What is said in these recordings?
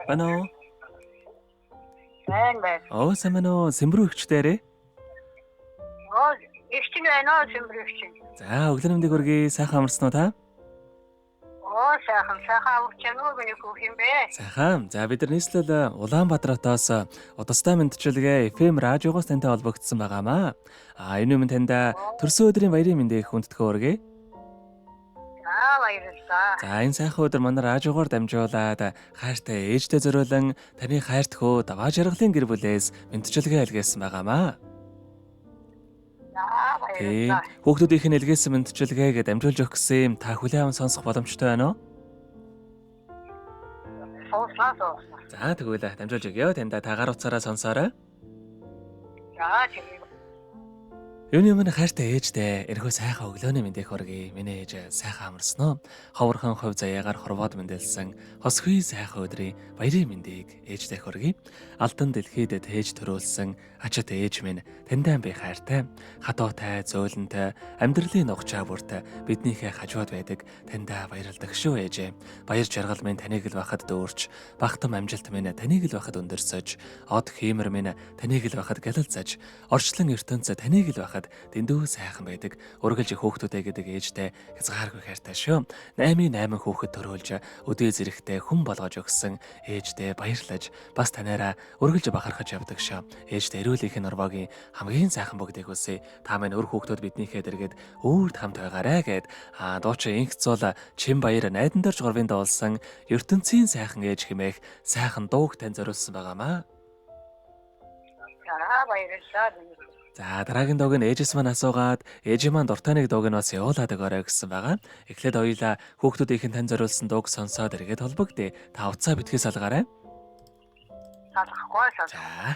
Ano? байна. Сайн байна уу? Сэмбрүү ихчдээрээ. Ихчин байна уу сэмбрэгчин. За, өглөө намдыг хүргэе. Сайхан амарсан уу та? Сайхан авчихсан уу миний хүүх юм бэ? Сайхан. За, бид нар нийслэл Улаанбаатаратаас удастай мэдчилгээ FM радиогоос тантай холбогдсон байгаамаа. Энэ юм танда төрсөн өдрийн баярын мэндийг хүндэтгэн хүргэе. Баярлалаа. За, энэ сайхан өдөр манай радиогоор дамжуулаад хайртай ээжтэй зориулан таны хайрт хөө даваа жаргалын гэр бүлээс мэдчилгээ илгээсэн байгаамаа. Баярлалаа. Хүүхдүүдийнх нь илгээсэн мэдчилгээгээ дамжуулж өгөх гэсэн юм та хүлээн аван сонсох боломжтой байна уу? Сонслоо. За, тэгвэл дамжуулж өгье. Танда тагаар уцаараа сонсоорой. Тийм. Юуны өмнө хайртай ээжтэй эрхөө сайхан өглөөний мэндийг хүргэе. Миний ээж сайхан амарсан уу? Ховорхон хувь заяагаар хорвоод мэндэлсэн хосхий сайхан өдрийн баярын мэндийг ээжтэй хүргэе. Алдан дэлхийд тээж төрүүлсэн ачит ээж минь тантай би хайртай. Хатуутай, зөөлөнтэй, амьдралын нухчаа бүрт биднийхээ хажууд байдаг таньда баярлалдаг шүү ээжээ. Баяр жаргал минь таныг л байхад дүүрч, бахтам амжилт минь таныг л байхад өндөрсөж, од хиймэр минь таныг л байхад гэлэлцэж, орчлон ертөнц таныг л байхад дэндүү сайхан байдаг. Үргэлж хөөхтүүдээ гэдэг ээжтэй хязгааргүй хайртай шүү. 8 хүүхэд төрөөлж өдөө зэрэгтэй хүн болгож өгсөн ээжтэй баярлаж бас танаараа үргэлж бахархаж явдаг шүү. Ээжтэй эрүүлийнхэн нурвагийн хамгийн сайхан бүгдийг үсэ. Та минь өр хүүхдүүд биднийхээ дэргэд өөрт хамт байгаарэ гэд дуучин инхцул чин баяр найдан дорж горвын дуулсан ертөнцийн сайхан ээж хэмээх сайхан дууг тань зориулсан байгаамаа. Баярлалаа. За, дараагийн дууг нь ээжээс маань асуугаад ээж маань дуртай нэг дууг нь бас явуулаад өгөөрэй гэсэн байгаа. Эхлээд хоёулаа хүүхдүүдийнхэн тань зориулсан дууг сонсоод эргээд холбогдъё. Та уцаа битгий салгаарай. Салахгүй. За.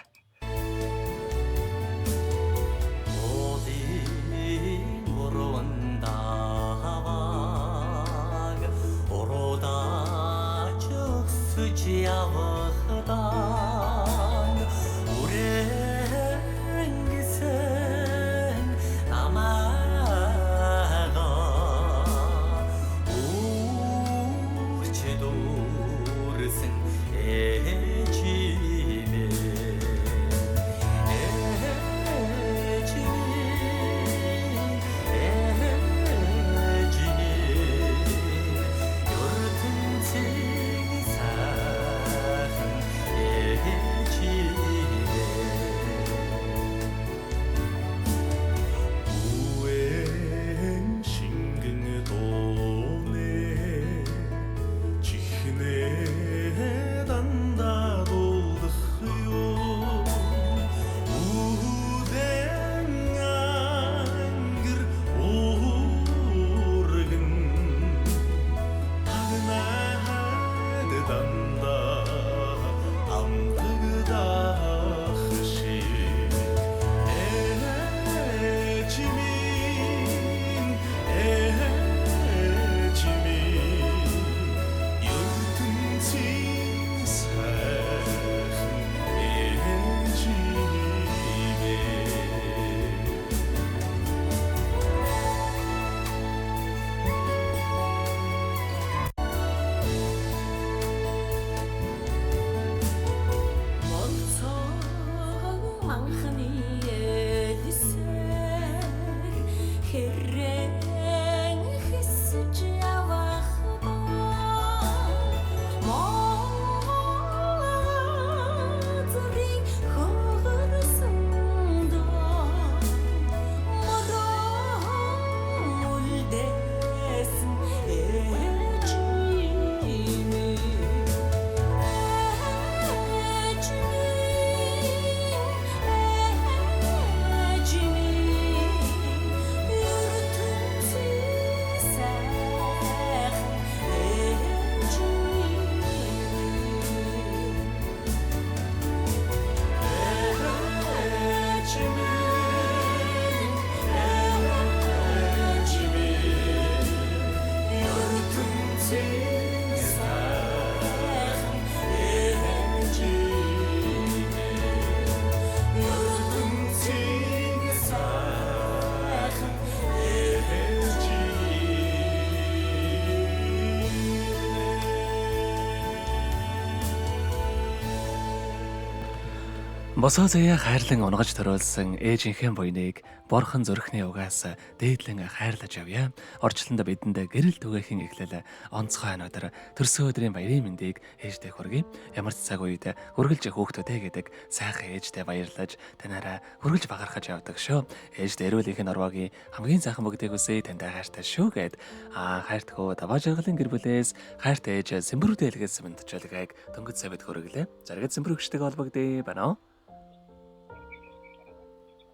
Босоо заяа хайрлан унгаж төрүүлсэн ээжийнхээ буйныг борхон зүрхний угаас дээдлэн хайрлаж авъя. Орчлонд бидэнд гэрэл түгээхэн эхлэл онцгой өнөөдөр төрсөн өдрийн баярын мэндийг ээжтэй хүргэе. Ямар ч цаг үед хүргэлж хөөхтөдэй гэдэг сайхан ээжтэй баярлаж танаараа хүргэлж багархаж явдаг шүү. Ээжтэй эрүүл ихэн орвогийн хамгийн сайхан бүгдийг үсэ тантай хайртай шүү гэд хайртгуу даваа жаргалын гэр бүлээс хайртай ээж Сэмбэрүүдэлгээс мэдчилгээг дөнгөж савд хүргэлээ. Заргад Сэмбэрэгчтэйг холбогдъё байна.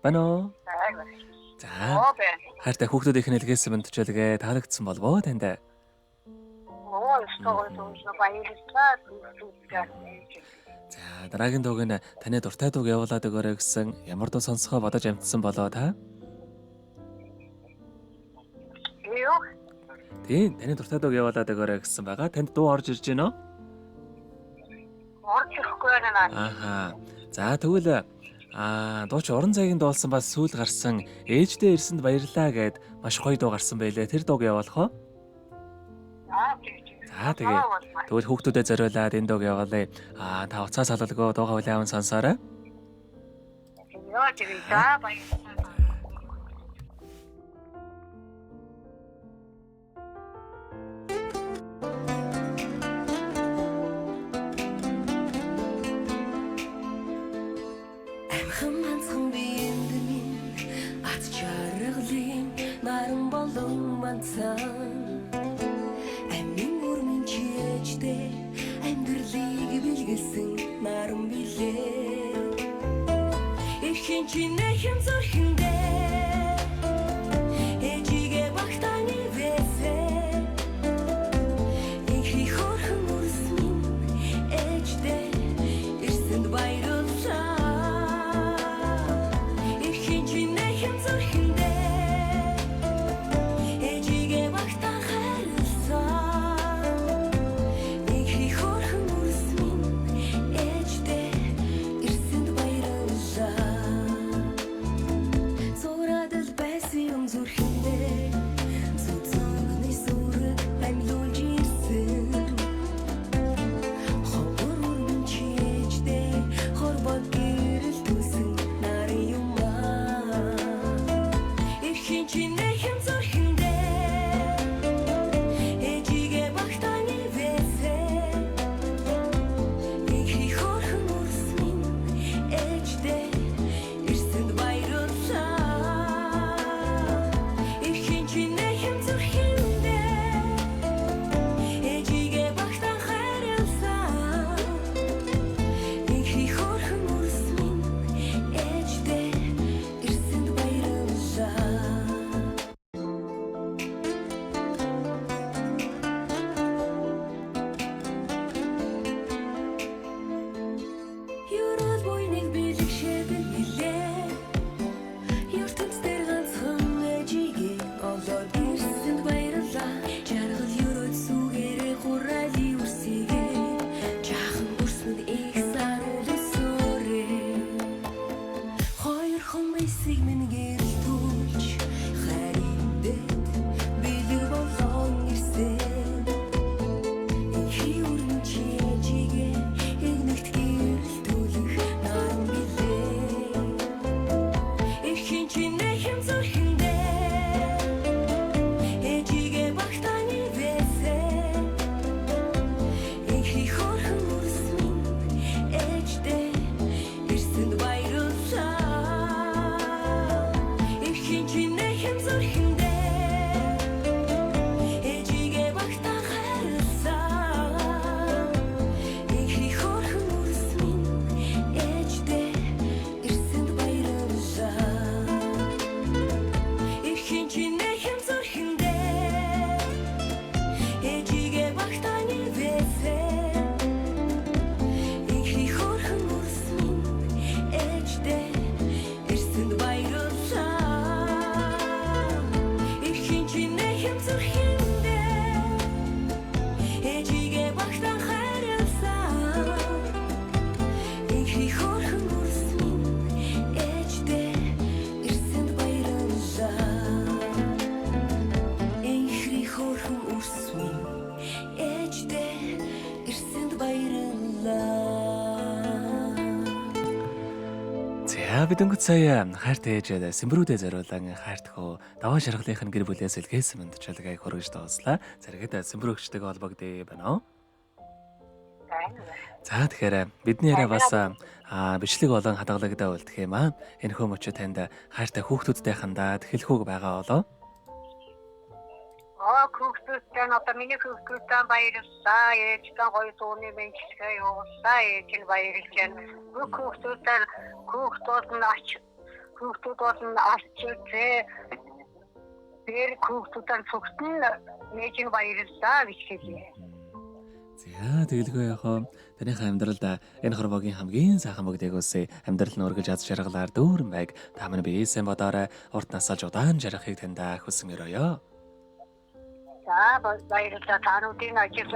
Бано. За. Хайртай хүүхдүүдийн хэлгээс мэдчилгээ таалагдсан болов танд. За, дараагийн дууг нь таны дуртай дууг явуулаад өгөөрэй гэсэн ямар дуу сонсохоо бодож амтсан болоо та? Юу? Тийм, таны дуртай дууг явуулаад өгөөрэй гэсэн байгаа. Танд дуу орж ирж байна уу? Орж ирэхгүй байна. Ааха. За, тэгвэл дууч уран цагийн дуулсан бас сүүл гарсан ээждээ ирсэнд баярлаа гэд маш гоё дуу гарсан байлээ. Тэр дууг явуулах уу? За тэгээ. Тэгвэл хүүхдүүдэд зориулаад энэ дууг явуулъя. Та уцаас халалгүй дуугаа хүлээвэн сонсоорой. Яа тийм за баярлалаа. Амин урмын чижтэй амьдралыг билгэлсэн наран билээ. Эрхэн чинээ хэм зүрхэндээ ээжигээ багтааны вэсээ. Ихи хорхон үрсмин ээжтэй ирсэнд баярлалаа. Эрхэн чинээ хэм зүрхэндээ За бид өнгөц сая хайртай ээжээ Сэмбрүүдээ зориулан хайртхөө даваа шаргалынх нь гэр бүлээс илгээсэн мэндчилгээ хөргөж дууслаа. Зэрэгэд Сэмбрүүгчтэйгээ холбогдъё байна уу? За тэгэхээр бидний яриа бас бичлэг болон хадгалагда үлдэх юм аа. Энэхүү мөчөө танд хайртай хүүхдүүдтэй хандаад хэлэхүүг байгаа болоо. Хүүхдүүдтэй одоо миний хүүхдүүдтэй баярлалаа. Ээжтэй гоё зууны мэнчилгээ явууллаа. Ээж нь баярлж байна. Хүүхдүүд нь арчилжээ. Тэр хүүхдүүдэн цогтон ээж нь баярлалаа гэж хэлээ. За тэгэлгүй яхаа танийхаа амьдралд энэ хорвогийн хамгийн сайхан бүгдийг үсэ амьдрал нь өргөж аз жаргалаар дүүрэн байг та минь биесэн бодоорой урт насалж удаан жаргахыг танд хүсэн өрөөё. За баярлалаа тануудын ажил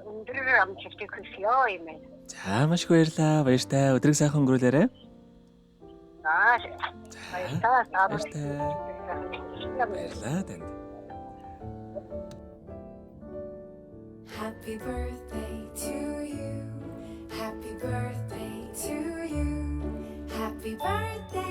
өндөр амжилтыг хүсье юм. За маш их баярлалаа. Баяртай өдрийг сайхан өнгөрүүлээрэй. Баярлалаа. Баярлалаа танд. Happy birthday to you. Happy birthday to you. Happy birthday.